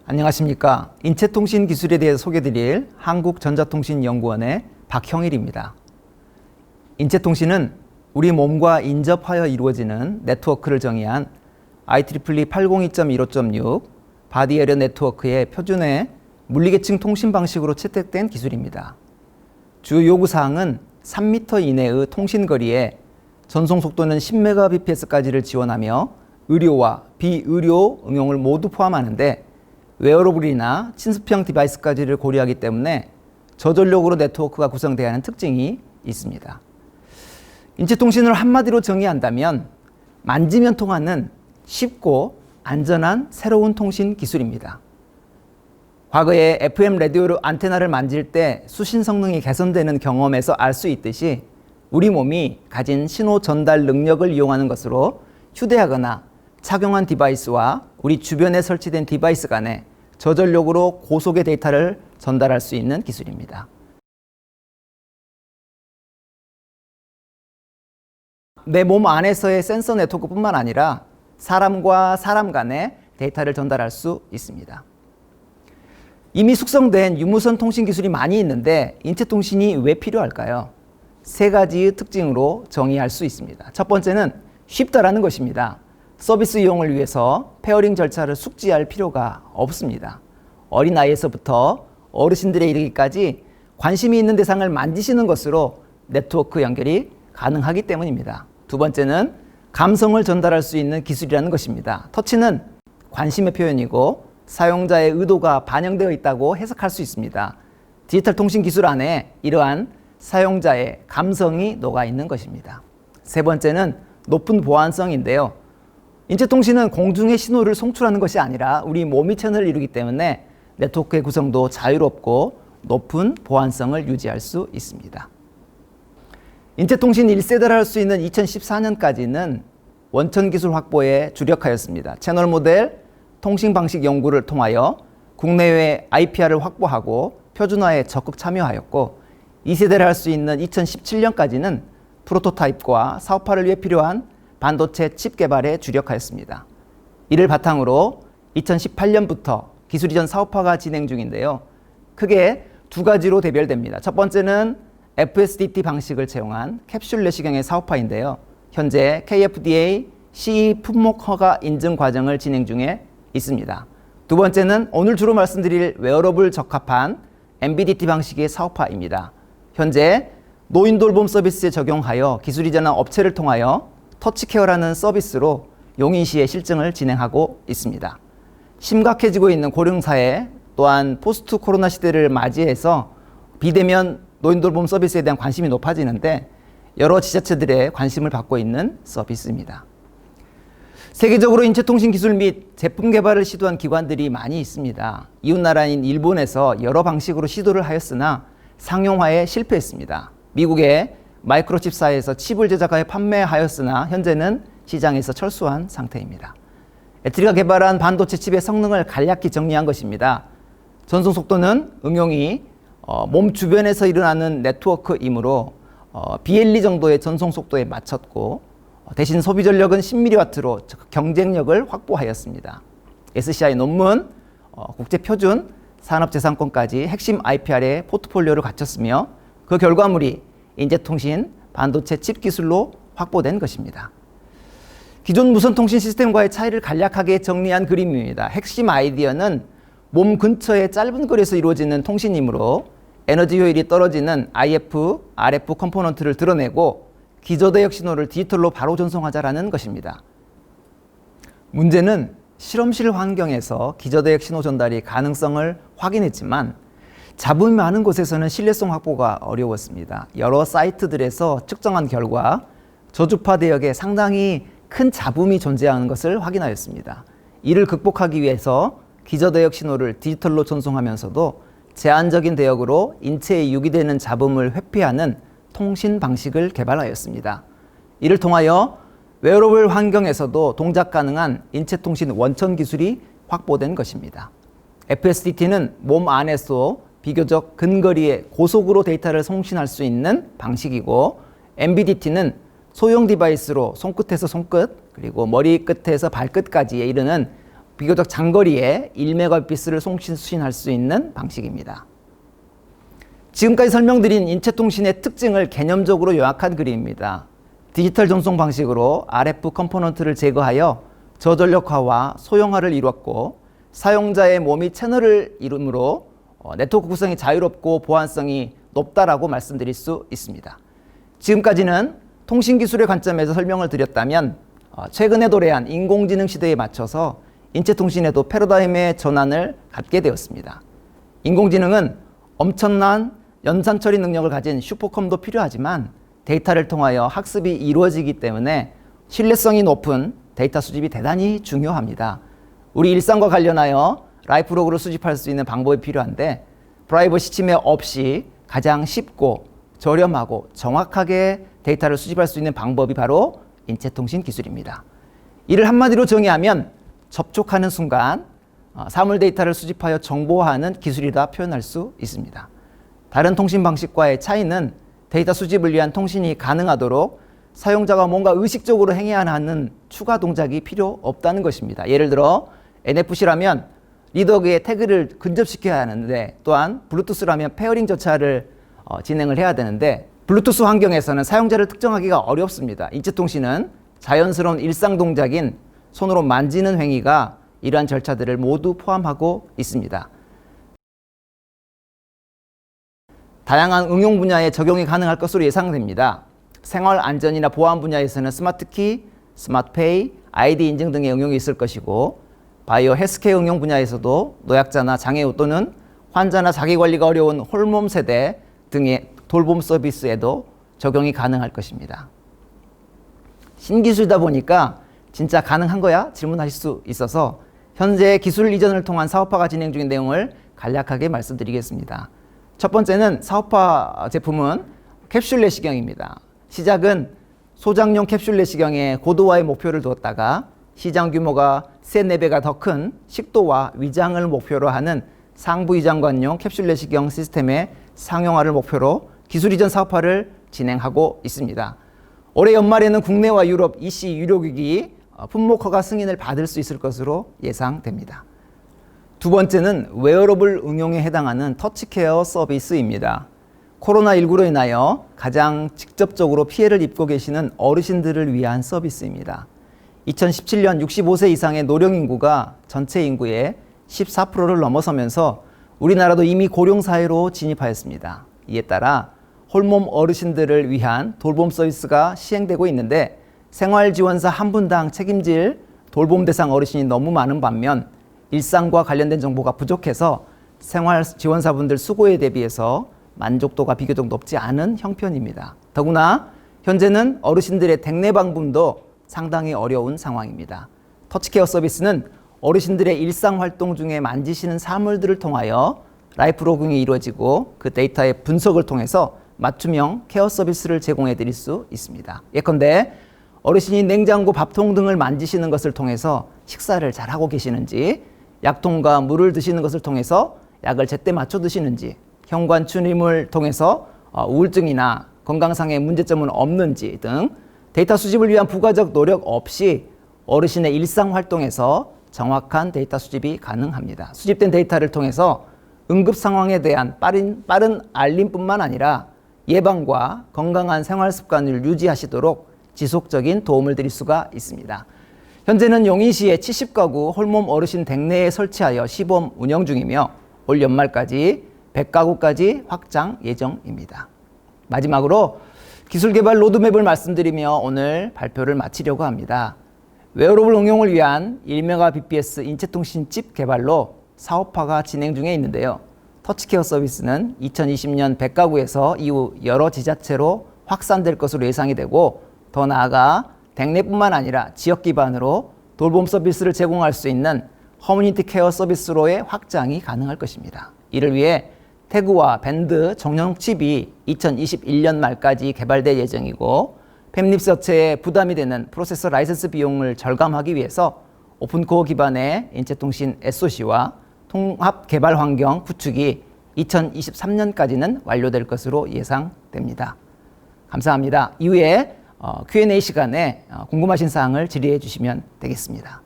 안녕하십니까. 인체통신 기술에 대해 소개드릴 한국전자통신연구원의 박형일입니다. 인체통신은 우리 몸과 인접하여 이루어지는 네트워크를 정의한 IEEE 802.15.6 바디 에리어 네트워크의 표준의 물리계층 통신 방식으로 채택된 기술입니다. 주 요구사항은 3m 이내의 통신거리에 전송 속도는 10Mbps까지를 지원하며 의료와 비의료 응용을 모두 포함하는데 웨어러블이나 친습형 디바이스까지를 고려하기 때문에 저전력으로 네트워크가 구성되어야 하는 특징이 있습니다. 인체통신을 한마디로 정의한다면 만지면 통하는 쉽고 안전한 새로운 통신 기술입니다. 과거에 FM 라디오 안테나를 만질 때 수신 성능이 개선되는 경험에서 알 수 있듯이 우리 몸이 가진 신호 전달 능력을 이용하는 것으로 휴대하거나 착용한 디바이스와 우리 주변에 설치된 디바이스 간에 저전력으로 고속의 데이터를 전달할 수 있는 기술입니다. 내 몸 안에서의 센서 네트워크뿐만 아니라 사람과 사람 간에 데이터를 전달할 수 있습니다. 이미 숙성된 유무선 통신 기술이 많이 있는데 인체통신이 왜 필요할까요? 세 가지의 특징으로 정의할 수 있습니다. 첫 번째는 쉽다라는 것입니다. 서비스 이용을 위해서 페어링 절차를 숙지할 필요가 없습니다. 어린아이에서부터 어르신들에 이르기까지 관심이 있는 대상을 만지시는 것으로 네트워크 연결이 가능하기 때문입니다. 두 번째는 감성을 전달할 수 있는 기술이라는 것입니다. 터치는 관심의 표현이고 사용자의 의도가 반영되어 있다고 해석할 수 있습니다. 디지털 통신 기술 안에 이러한 사용자의 감성이 녹아 있는 것입니다. 세 번째는 높은 보안성인데요. 인체통신은 공중의 신호를 송출하는 것이 아니라 우리 몸이 채널을 이루기 때문에 네트워크의 구성도 자유롭고 높은 보안성을 유지할 수 있습니다. 인체통신 1세대를 할 수 있는 2014년까지는 원천 기술 확보에 주력하였습니다. 채널 모델, 통신 방식 연구를 통하여 국내외 IPR을 확보하고 표준화에 적극 참여하였고 2세대를 할 수 있는 2017년까지는 프로토타입과 사업화를 위해 필요한 반도체 칩 개발에 주력하였습니다. 이를 바탕으로 2018년부터 기술 이전 사업화가 진행 중인데요. 크게 두 가지로 대별됩니다. 첫 번째는 FSDT 방식을 채용한 캡슐 내시경의 사업화인데요. 현재 KFDA CE 품목 허가 인증 과정을 진행 중에 있습니다. 두 번째는 오늘 주로 말씀드릴 웨어러블 적합한 MBDT 방식의 사업화입니다. 현재 노인 돌봄 서비스에 적용하여 기술 이전한 업체를 통하여 터치케어라는 서비스로 용인시에 실증을 진행하고 있습니다. 심각해지고 있는 고령사회 또한 포스트 코로나 시대를 맞이해서 비대면 노인 돌봄 서비스에 대한 관심이 높아지는데 여러 지자체들의 관심을 받고 있는 서비스입니다. 세계적으로 인체통신 기술 및 제품 개발을 시도한 기관들이 많이 있습니다. 이웃나라인 일본에서 여러 방식으로 시도를 하였으나 상용화에 실패했습니다. 미국의 마이크로칩사에서 칩을 제작하여 판매하였으나 현재는 시장에서 철수한 상태입니다. 애트리가 개발한 반도체 칩의 성능을 간략히 정리한 것입니다. 전송 속도는 응용이 몸 주변에서 일어나는 네트워크이므로 BLE 정도의 전송 속도에 맞췄고 대신 소비 전력은 10mW로 경쟁력을 확보하였습니다. SCI 논문, 국제 표준, 산업재산권까지 핵심 IPR의 포트폴리오를 갖췄으며 그 결과물이 인체통신 반도체 칩 기술로 확보된 것입니다. 기존 무선 통신 시스템과의 차이를 간략하게 정리한 그림입니다. 핵심 아이디어는 몸 근처의 짧은 거리에서 이루어지는 통신이므로 에너지 효율이 떨어지는 IF, RF 컴포넌트를 드러내고 기저대역 신호를 디지털로 바로 전송하자라는 것입니다. 문제는 실험실 환경에서 기저대역 신호 전달이 가능성을 확인했지만 잡음이 많은 곳에서는 신뢰성 확보가 어려웠습니다. 여러 사이트들에서 측정한 결과 저주파 대역에 상당히 큰 잡음이 존재하는 것을 확인하였습니다. 이를 극복하기 위해서 기저대역 신호를 디지털로 전송하면서도 제한적인 대역으로 인체에 유기되는 잡음을 회피하는 통신 방식을 개발하였습니다. 이를 통하여 웨어러블 환경에서도 동작 가능한 인체통신 원천 기술이 확보된 것입니다. FSDT는 몸 안에서 비교적 근거리에 고속으로 데이터를 송신할 수 있는 방식이고 MBDT는 소형 디바이스로 손끝에서 손끝 그리고 머리 끝에서 발끝까지에 이르는 비교적 장거리에 1메가비트를 송신할 수 있는 방식입니다. 지금까지 설명드린 인체통신의 특징을 개념적으로 요약한 그림입니다. 디지털 전송 방식으로 RF 컴포넌트를 제거하여 저전력화와 소형화를 이루었고, 사용자의 몸이 채널을 이루므로 네트워크 구성이 자유롭고 보안성이 높다라고 말씀드릴 수 있습니다. 지금까지는 통신기술의 관점에서 설명을 드렸다면, 최근에 도래한 인공지능 시대에 맞춰서 인체통신에도 패러다임의 전환을 갖게 되었습니다. 인공지능은 엄청난 연산 처리 능력을 가진 슈퍼컴도 필요하지만 데이터를 통하여 학습이 이루어지기 때문에 신뢰성이 높은 데이터 수집이 대단히 중요합니다. 우리 일상과 관련하여 라이프 로그를 수집할 수 있는 방법이 필요한데, 프라이버시 침해 없이 가장 쉽고 저렴하고 정확하게 데이터를 수집할 수 있는 방법이 바로 인체통신 기술입니다. 이를 한마디로 정의하면 접촉하는 순간 사물 데이터를 수집하여 정보화하는 기술이라 표현할 수 있습니다. 다른 통신 방식과의 차이는 데이터 수집을 위한 통신이 가능하도록 사용자가 뭔가 의식적으로 행해야 하는 추가 동작이 필요 없다는 것입니다. 예를 들어 NFC라면 리더기에 태그를 근접시켜야 하는데, 또한 블루투스라면 페어링 절차를 진행을 해야 되는데, 블루투스 환경에서는 사용자를 특정하기가 어렵습니다. 인체통신은 자연스러운 일상 동작인 손으로 만지는 행위가 이러한 절차들을 모두 포함하고 있습니다. 다양한 응용 분야에 적용이 가능할 것으로 예상됩니다. 생활 안전이나 보안 분야에서는 스마트키, 스마트페이, 아이디 인증 등의 응용이 있을 것이고, 바이오 헬스케어 응용 분야에서도 노약자나 장애우 또는 환자나 자기관리가 어려운 홀몸 세대 등의 돌봄 서비스에도 적용이 가능할 것입니다. 신기술이다 보니까 진짜 가능한 거야? 질문하실 수 있어서 현재 기술 이전을 통한 사업화가 진행 중인 내용을 간략하게 말씀드리겠습니다. 첫 번째는 사업화 제품은 캡슐 내시경입니다. 시작은 소장용 캡슐 내시경에 고도화의 목표를 두었다가 시장 규모가 3-4배가 더 큰 식도와 위장을 목표로 하는 상부 위장관용 캡슐 내시경 시스템의 상용화를 목표로 기술 이전 사업화를 진행하고 있습니다. 올해 연말에는 국내와 유럽 EC 유료기기 품목허가 승인을 받을 수 있을 것으로 예상됩니다. 두 번째는 웨어러블 응용에 해당하는 터치케어 서비스입니다. 코로나19로 인하여 가장 직접적으로 피해를 입고 계시는 어르신들을 위한 서비스입니다. 2017년 65세 이상의 노령 인구가 전체 인구의 14%를 넘어서면서 우리나라도 이미 고령 사회로 진입하였습니다. 이에 따라 홀몸 어르신들을 위한 돌봄 서비스가 시행되고 있는데, 생활지원사 한 분당 책임질 돌봄 대상 어르신이 너무 많은 반면 일상과 관련된 정보가 부족해서 생활지원사분들 수고에 대비해서 만족도가 비교적 높지 않은 형편입니다. 더구나 현재는 어르신들의 댁내 방문도 상당히 어려운 상황입니다. 터치케어 서비스는 어르신들의 일상활동 중에 만지시는 사물들을 통하여 라이프 로깅이 이루어지고 그 데이터의 분석을 통해서 맞춤형 케어 서비스를 제공해 드릴 수 있습니다. 예컨대 어르신이 냉장고, 밥통 등을 만지시는 것을 통해서 식사를 잘하고 계시는지, 약통과 물을 드시는 것을 통해서 약을 제때 맞춰 드시는지, 현관 출입을 통해서 우울증이나 건강상의 문제점은 없는지 등 데이터 수집을 위한 부가적 노력 없이 어르신의 일상 활동에서 정확한 데이터 수집이 가능합니다. 수집된 데이터를 통해서 응급 상황에 대한 빠른 알림뿐만 아니라 예방과 건강한 생활 습관을 유지하시도록 지속적인 도움을 드릴 수가 있습니다. 현재는 용인시에 70가구 홀몸 어르신 댁내에 설치하여 시범 운영 중이며 올 연말까지 100가구까지 확장 예정입니다. 마지막으로 기술 개발 로드맵을 말씀드리며 오늘 발표를 마치려고 합니다. 웨어러블 응용을 위한 1메가bps 인체통신 칩 개발로 사업화가 진행 중에 있는데요. 터치케어 서비스는 2020년 100가구에서 이후 여러 지자체로 확산될 것으로 예상이 되고, 더 나아가 댁내뿐만 아니라 지역 기반으로 돌봄 서비스를 제공할 수 있는 커뮤니티 케어 서비스로의 확장이 가능할 것입니다. 이를 위해 태그와 밴드 정령 칩이 2021년 말까지 개발될 예정이고, 팹립서체에 부담이 되는 프로세서 라이선스 비용을 절감하기 위해서 오픈코어 기반의 인체통신 SOC와 통합 개발 환경 구축이 2023년까지는 완료될 것으로 예상됩니다. 감사합니다. 이후에 Q&A 시간에 궁금하신 사항을 질의해 주시면 되겠습니다.